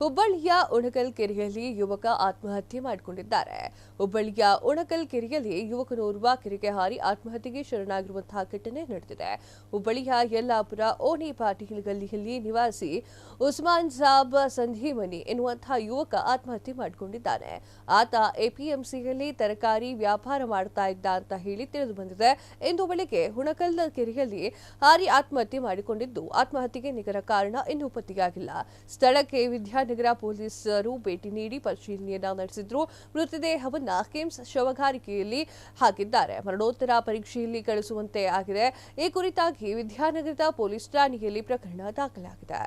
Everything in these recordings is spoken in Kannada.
ಹುಬ್ಬಳ್ಳಿಯ ಉಣಕಲ್ ಕೆರೆಯಲ್ಲಿ ಯುವಕ ಆತ್ಮಹತ್ಯೆ ಮಾಡಿಕೊಂಡಿದ್ದಾರೆ. ಹುಬ್ಬಳ್ಳಿಯ ಉಣಕಲ್ ಕೆರೆಯಲ್ಲಿ ಯುವಕನೋರ್ವ ಕೆರೆಗೆ ಹಾರಿ ಆತ್ಮಹತ್ಯೆಗೆ ಶರಣಾಗಿರುವಂತಹ ಘಟನೆ ನಡೆದಿದೆ. ಹುಬ್ಬಳ್ಳಿಯ ಯಲ್ಲಾಪುರ ಓಣಿ ಪಾಟೀಲ್ ಗಲ್ಲಿಯಲ್ಲಿ ನಿವಾಸಿ ಉಸ್ಮಾನ್ ಸಾಬ್ ಸಂಧೀಮನಿ ಎನ್ನುವಂತಹ ಯುವಕ ಆತ್ಮಹತ್ಯೆ ಮಾಡಿಕೊಂಡಿದ್ದಾನೆ. ಆತ ಎಪಿಎಂಸಿಯಲ್ಲಿ ತರಕಾರಿ ವ್ಯಾಪಾರ ಮಾಡ್ತಾ ಇದ್ದ ಅಂತ ಹೇಳಿ ತಿಳಿದು ಬಂದಿದೆ. ಇಂದು ಬೆಳಗ್ಗೆ ಹುಣಕಲ್ ಕೆರೆಯಲ್ಲಿ ಹಾರಿ ಆತ್ಮಹತ್ಯೆ ಮಾಡಿಕೊಂಡಿದ್ದು, ಆತ್ಮಹತ್ಯೆಗೆ ನಿಖರ ಕಾರಣ ಇನ್ನೂ ಪತ್ತೆಯಾಗಿಲ್ಲ. ಸ್ಥಳಕ್ಕೆ ನಗರ ಪೊಲೀಸರು ಭೇಟಿ ನೀಡಿ ಪರಿಶೀಲನೆಯನ್ನ ನಡೆಸಿದ್ರು. ಮೃತದೇಹವನ್ನ ಕಿಮ್ಸ್ ಶವಗಾರಿಕೆಯಲ್ಲಿ ಹಾಕಿದ್ದಾರೆ. ಮರಣೋತ್ತರ ಪರೀಕ್ಷೆಯಲ್ಲಿ ಕಳಿಸುವಂತೆ ಆಗಿದೆ. ಈ ಕುರಿತಾಗಿ ವಿದ್ಯಾನಗರದ ಪೊಲೀಸ್ ಠಾಣೆಯಲ್ಲಿ ಪ್ರಕರಣ ದಾಖಲಾಗಿದೆ.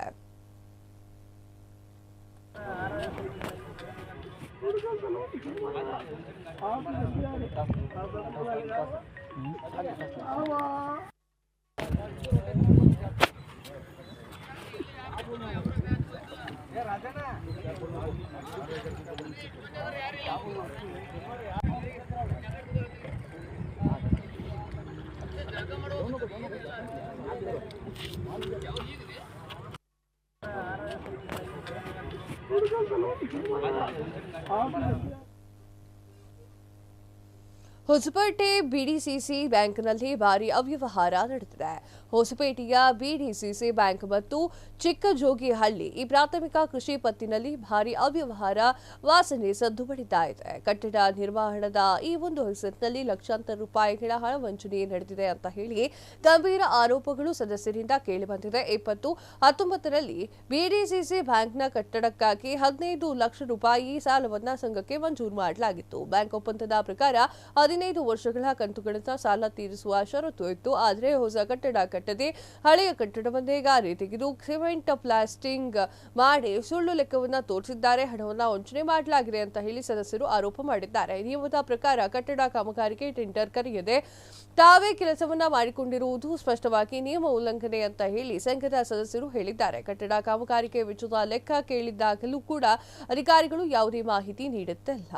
ಹೊಸಪೇಟೆ ಬಿಡಿಸಿಸಿ ಬ್ಯಾಂಕ್ನಲ್ಲಿ ಭಾರಿ ಅವ್ಯವಹಾರ ನಡೆದಿದೆ. ಹೊಸಪೇಟೆಯ ಬಿಡಿಸಿಸಿ ಬ್ಯಾಂಕ್ ಮತ್ತು ಚಿಕ್ಕಜೋಗಿಹಳ್ಳಿ ಈ ಪ್ರಾಥಮಿಕ ಕೃಷಿ ಪತ್ತಿನಲ್ಲಿ ಭಾರಿ ಅವ್ಯವಹಾರ ವಾಸನೆ ಸದ್ದು ಬಡಿತಾ ಇದೆ. ಕಟ್ಟಡ ನಿರ್ವಹಣದ ಈ ಒಂದು ಹೆಸರಿನಲ್ಲಿ ಲಕ್ಷಾಂತರ ರೂಪಾಯಿಗಳ ಹಣ ವಂಚನೆ ನಡೆದಿದೆ ಅಂತ ಹೇಳಿ ಗಂಭೀರ ಆರೋಪಗಳು ಸದಸ್ಯರಿಂದ ಕೇಳಿಬಂದಿದೆ. 2019ರಲ್ಲಿ ಬಿಡಿಸಿಸಿ ಬ್ಯಾಂಕ್ನ ಕಟ್ಟಡಕ್ಕಾಗಿ 15 ಲಕ್ಷ ರೂಪಾಯಿ ಸಾಲವನ್ನ ಸಂಘಕ್ಕೆ ಮಂಜೂರು ಮಾಡಲಾಗಿತ್ತು. ಬ್ಯಾಂಕ್ ಒಪ್ಪಂದದ ಪ್ರಕಾರ 15 ವರ್ಷಗಳ ಕಂತುಗಳಿಂದ ಸಾಲ ತೀರಿಸುವ ಷರತ್ತು ಇತ್ತು. ಆದರೆ ಹೊಸ ಕಟ್ಟಡ ಕಟ್ಟದೆ ಹಳೆಯ ಕಟ್ಟಡವನ್ನೇ ಗಾರೆ ತೆಗೆದು ಸಿಮೆಂಟ್ ಪ್ಲಾಸ್ಟಿಂಗ್ ಮಾಡಿ ಸುಳ್ಳು ಲೆಕ್ಕವನ್ನ ತೋರಿಸಿದ್ದಾರೆ. ಹಣವನ್ನ ವಂಚನೆ ಮಾಡಲಾಗಿದೆ ಅಂತ ಹೇಳಿ ಸದಸ್ಯರು ಆರೋಪ ಮಾಡಿದ್ದಾರೆ. ನಿಯಮದ ಪ್ರಕಾರ ಕಟ್ಟಡ ಕಾಮಗಾರಿಗೆ ಟೆಂಡರ್ ಕರೆಯದೆ ತಾವೇ ಕೆಲಸವನ್ನ ಮಾಡಿಕೊಂಡಿರುವುದು ಸ್ಪಷ್ಟವಾಗಿ ನಿಯಮ ಉಲ್ಲಂಘನೆ ಅಂತ ಹೇಳಿ ಸಂಘದ ಸದಸ್ಯರು ಹೇಳಿದ್ದಾರೆ. ಕಟ್ಟಡ ಕಾಮಗಾರಿಗೆ ವೆಚ್ಚದ ಲೆಕ್ಕ ಕೇಳಿದ್ದಾಗಲೂ ಕೂಡ ಅಧಿಕಾರಿಗಳು ಯಾವುದೇ ಮಾಹಿತಿ ನೀಡುತ್ತಿಲ್ಲ.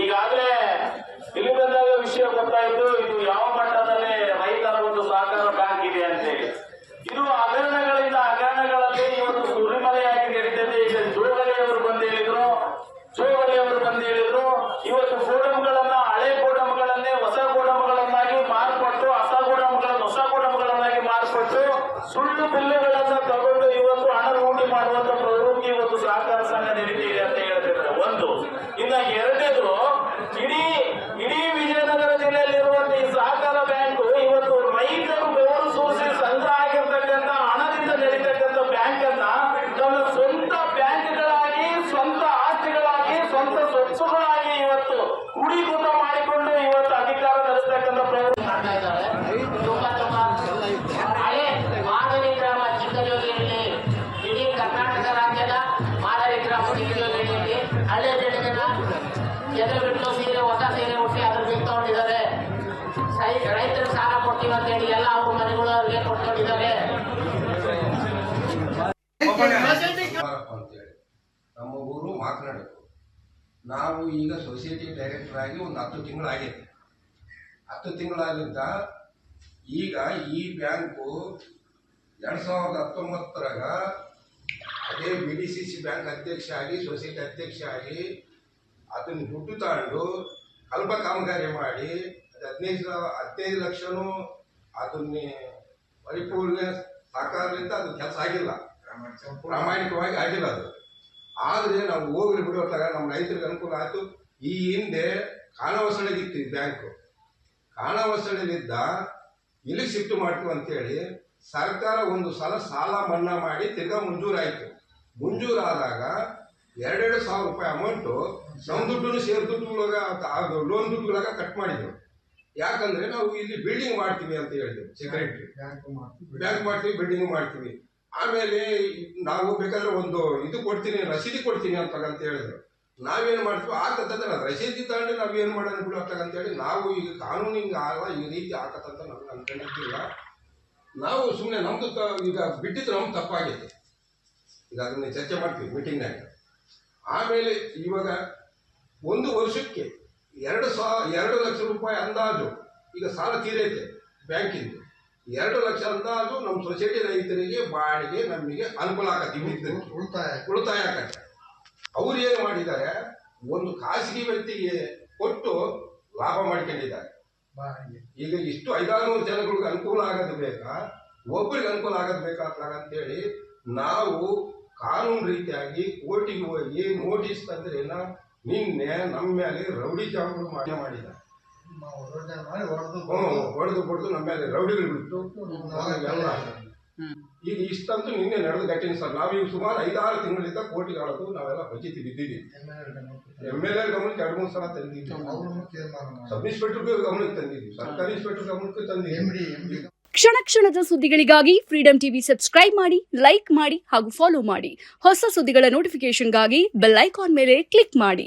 ಈಗಾಗಲೇ ಇಲ್ಲಿ ಬಂದಾಗ ವಿಷಯ ಗೊತ್ತಾಯಿತು, ಇದು ಯಾವ ಮಟ್ಟದಲ್ಲಿ ರೈತರ ಒಂದು ಸಹಕಾರ ಬ್ಯಾಂಕ್ ಇದೆ ಅಂತೇಳಿ. ಇದು ಹಗರಣಗಳಿಂದ ಹಗರಣಗಳಲ್ಲಿ ಇವತ್ತು ಸುರಿಮಳೆಯಾಗಿ ನಡೀತದೆ. ಈಗ ಜೋಗಲಿಯವರು ಬಂದು ಹೇಳಿದ್ರು ಇವತ್ತು ಗೋಡಂಗಳನ್ನ ಹಳೆ ಗೋಡಂಗಳನ್ನೇ ಹೊಸ ಗೋಡಂಗಳನ್ನಾಗಿ ಮಾರ್ಪಟ್ಟು ಹೊಸ ಗೋಡಂಗಳನ್ನು ಹೊಸ ಗೋಡಂಗಳನ್ನಾಗಿ ಮಾರ್ಪಟ್ಟು ಸುಳ್ಳು ಬಿಲ್ಲುಗಳನ್ನ ತಗೊಂಡು ಇವತ್ತು ಹಣ ಲೂಟಿ ಮಾಡುವಂತ ಪ್ರವೃತ್ತಿ ಇವತ್ತು ಸಹಕಾರ ಸಂಘ ನಡೀತಿದೆ ಅಂತ ಹೇಳ್ತಿದ್ದಾರೆ. ಒಂದು ಇನ್ನ ಎರಡನೇದು, ಇಡೀ ವಿಜಯನಗರ ಜಿಲ್ಲೆಯಲ್ಲಿರುವಂತಹ ಈ ಸಹಕಾರ ಬ್ಯಾಂಕ್ ಇವತ್ತು ರೈತರು ಬೆವರು ಸೂರಿಸಿ ಸಂಗ್ರಹ ಆಗಿರ್ತಕ್ಕಂಥ ಹಣದಿಂದ ನಡೀತಕ್ಕಂಥ ಬ್ಯಾಂಕ್ ಅನ್ನ ತನ್ನ ಸ್ವಂತ ಬ್ಯಾಂಕ್ಗಳಾಗಿ, ಸ್ವಂತ ಆಸ್ತಿಗಳಾಗಿ, ಸ್ವಂತ ಸ್ವತ್ತುಗಳಾಗಿ ಇವತ್ತು ಕೂಡೀಕೃತ ಮಾಡಿಕೊಂಡು ಇವತ್ತು ಅಧಿಕಾರ ನಡೆಸತಕ್ಕಂಥ ಪ್ರವೃತ್ತಿ ಮಾಡ್ತಾ ಇದ್ದಾರೆ. ಹಳೆ ಮಾದರಿ ಗ್ರಾಮ ಚಿಕ್ಕಜೋಗಿಯಲ್ಲಿ, ಇಡೀ ಕರ್ನಾಟಕ ರಾಜ್ಯದ ಮಾದರಿ ಗ್ರಾಮ ಚಿಕ್ಕಜೋಗಿಯಲ್ಲಿ ಹಳೆ ಜನಗಣ ಎದುರು ಬಿಟ್ಟು ಸೀರೆ ಹೊಸ ಸೀರೆ ಹುಟ್ಟಿ ಅದ್ರ ಬಿಟ್ಟು ತಗೊಂಡಿದ್ದಾರೆ. ರೈತರು ಸಾಲ ಕೊಡ್ತೀವಿ ಅಂತ ಹೇಳಿ ಎಲ್ಲ ಅವ್ರ ಮನೆಗಳು ಅವ್ರಿಗೆ ಕೊಟ್ಕೊಂಡಿದ್ದಾರೆ. ನಮ್ಮ ಊರು ಮಾತನಾಡಬೇಕು. ನಾವು ಈಗ ಸೊಸೈಟಿ ಡೈರೆಕ್ಟರ್ ಆಗಿ ಒಂದು 10 ತಿಂಗಳಾಗಿದೆ. 10 ತಿಂಗಳಾಗಿದ್ದ ಈಗ ಈ ಬ್ಯಾಂಕು 2019ರಾಗ ಅದೇ ಬಿಡಿಸಿಸಿ ಬ್ಯಾಂಕ್ ಅಧ್ಯಕ್ಷ ಆಗಿ, ಸೊಸೈಟಿ ಅಧ್ಯಕ್ಷ ಆಗಿ ಅದನ್ನು ದುಡ್ಡು ತಗೊಂಡು ಅಲ್ಪ ಕಾಮಗಾರಿ ಮಾಡಿ 15 ಲಕ್ಷನೂ ಅದನ್ನೇ ಪರಿಪೂರ್ಣ ಸಹಕಾರದಿಂದ ಅದು ಕೆಲಸ ಆಗಿಲ್ಲ, ಪ್ರಾಮಾಣಿಕವಾಗಿ ಆಗಿಲ್ಲ. ಅದು ಆದರೆ ನಾವು ಹೋಗ್ಲಿ ಬಿಡುವಾಗ ನಮ್ಮ ರೈತರಿಗೆ ಅನುಕೂಲ ಆಯಿತು. ಈ ಹಿಂದೆ ಖಾನಾವಸಳಿಗಿತ್ತು ಈ ಬ್ಯಾಂಕು. ಖಾನಾವಸಳಿಲಿದ್ದ ಇಲ್ಲಿ ಶಿಫ್ಟ್ ಮಾಡ್ತೀವಿ ಅಂತೇಳಿ ಸರ್ಕಾರ ಒಂದು ಸಲ ಸಾಲ ಮನ್ನಾ ಮಾಡಿ ತಿರ್ಗಾ ಮಂಜೂರಾಯಿತು. ಮಂಜೂರಾದಾಗ 2,000 ರೂಪಾಯಿ ಅಮೌಂಟು ನಮ್ಮ ದುಡ್ಡು ಸೇರ್ ದುಡ್ಡುಗಳಾಗ ಲೋನ್ ದುಡ್ಡುಗಳಾಗ ಕಟ್ ಮಾಡಿದ್ರು. ಯಾಕಂದ್ರೆ ನಾವು ಇಲ್ಲಿ ಬಿಲ್ಡಿಂಗ್ ಮಾಡ್ತೀವಿ ಅಂತ ಹೇಳಿದ್ರು ಸೆಕ್ರೆಟರಿ. ಬ್ಯಾಂಕ್ ಮಾಡ್ತೀವಿ, ಬಿಲ್ಡಿಂಗ್ ಮಾಡ್ತೀವಿ. ಆಮೇಲೆ ನಾವು ಬೇಕಾದ್ರೆ ಒಂದು ಇದು ಕೊಡ್ತೀನಿ, ರಸೀದಿ ಕೊಡ್ತೀನಿ ಅಂತ ಹೇಳಿದ್ರು. ನಾವೇನು ಮಾಡ್ತೀವಿ ಆಗ್ತದಂತ ರಸೀದಿ ತಗೊಂಡು ನಾವೇನು ಮಾಡೋಣ ಬಿಡು ಅಂತೇಳಿ ನಾವು ಈಗ ಕಾನೂನಿಗೆ ಆಗಲ್ಲ ಈ ರೀತಿ ಆಗತ್ತಂತ ನಮ್ಗೆ ಅನ್ಕೊಂಡಿದ್ದಿಲ್ಲ. ನಾವು ಸುಮ್ಮನೆ ನಮ್ದು ಈಗ ಬಿಟ್ಟಿದ್ದು ನಮ್ಗೆ ತಪ್ಪಾಗೈತೆ. ಈಗ ಅದನ್ನ ಚರ್ಚೆ ಮಾಡ್ತೀವಿ ಮೀಟಿಂಗ್ನಾಗ. ಆಮೇಲೆ ಇವಾಗ 1 ವರ್ಷಕ್ಕೆ 2 ಲಕ್ಷ ರೂಪಾಯಿ ಅಂದಾಜು ಈಗ ಸಾಲ ತೀರೈತೆ ಬ್ಯಾಂಕಿಂದು. 2 ಲಕ್ಷ ಅಂದಾಜು ನಮ್ಮ ಸೊಸೈಟಿ ರೈತರಿಗೆ ಬಾಡಿಗೆ ನಮಗೆ ಅನುಕೂಲ ಆಗತ್ತೆ, ಉಳಿತಾಯ ಆಗತ್ತೆ. ಅವ್ರು ಏನು ಮಾಡಿದ್ದಾರೆ, ಒಂದು ಖಾಸಗಿ ವ್ಯಕ್ತಿಗೆ ಕೊಟ್ಟು ಲಾಭ ಮಾಡ್ಕೊಂಡಿದ್ದಾರೆ. ಈಗ ಇಷ್ಟು 500 ಜನಗಳಿಗೆ ಅನುಕೂಲ ಆಗೋದು ಬೇಕಾ, ಒಬ್ಬರಿಗೆ ಅನುಕೂಲ ಆಗೋದು ಬೇಕಾ ಅಂತೇಳಿ ನಾವು ಕಾನೂನು ರೀತಿಯಾಗಿ ಕೋರ್ಟಿಗೆ ಹೋಗಿ ನೋಟಿಸ್ ತಂದ್ರೆ ನಿನ್ನೆ ನಮ್ಮ ಮೇಲೆ ರೌಡಿ ಜಾಬರು ಮಾಡಿದ್ದಾರೆ. ಹೊಡೆದು ನಮ್ಮ ಮೇಲೆ ರೌಡಿಗಳು ಬಿಟ್ಟು ಎಲ್ಲ ಈಗ ಇಷ್ಟಂತೂ ನಿನ್ನೆ ನಡೆದು ಗಟ್ಟಿನ ಸರ್. ನಾವೀಗ ಸುಮಾರು 5-6 ತಿಂಗಳಿಂದ ಕೋರ್ಟಿಗೆ ಆಡೋದು ನಾವೆಲ್ಲ ಬಚಿತಿ ಬಿದ್ದಿದ್ದೀವಿ. MLA ಗಮನಕ್ಕೆ 2-3 ಸಲ ತಂದಿದ್ದೀವಿ, ಸಬ್ ಇನ್ಸ್ಪೆಕ್ಟರ್ ಗಮನಕ್ಕೆ ತಂದಿದ್ದೀವಿ, ಸರ್ಕಾರಿ ಇನ್ಸ್ಪೆಕ್ಟರ್ ಗಮನಕ್ಕೆ ತಂದಿದ್ದೀವಿ. ಕ್ಷಣ ಕ್ಷಣದ ಸುದ್ದಿಗಳಿಗಾಗಿ ಫ್ರೀಡಂ ಟಿವಿ ಸಬ್ಸ್ಕ್ರೈಬ್ ಮಾಡಿ, ಲೈಕ್ ಮಾಡಿ ಹಾಗೂ ಫಾಲೋ ಮಾಡಿ. ಹೊಸ ಸುದ್ದಿಗಳ ನೋಟಿಫಿಕೇಶನ್ಗಾಗಿ ಬೆಲ್ ಐಕಾನ್ ಮೇಲೆ ಕ್ಲಿಕ್ ಮಾಡಿ.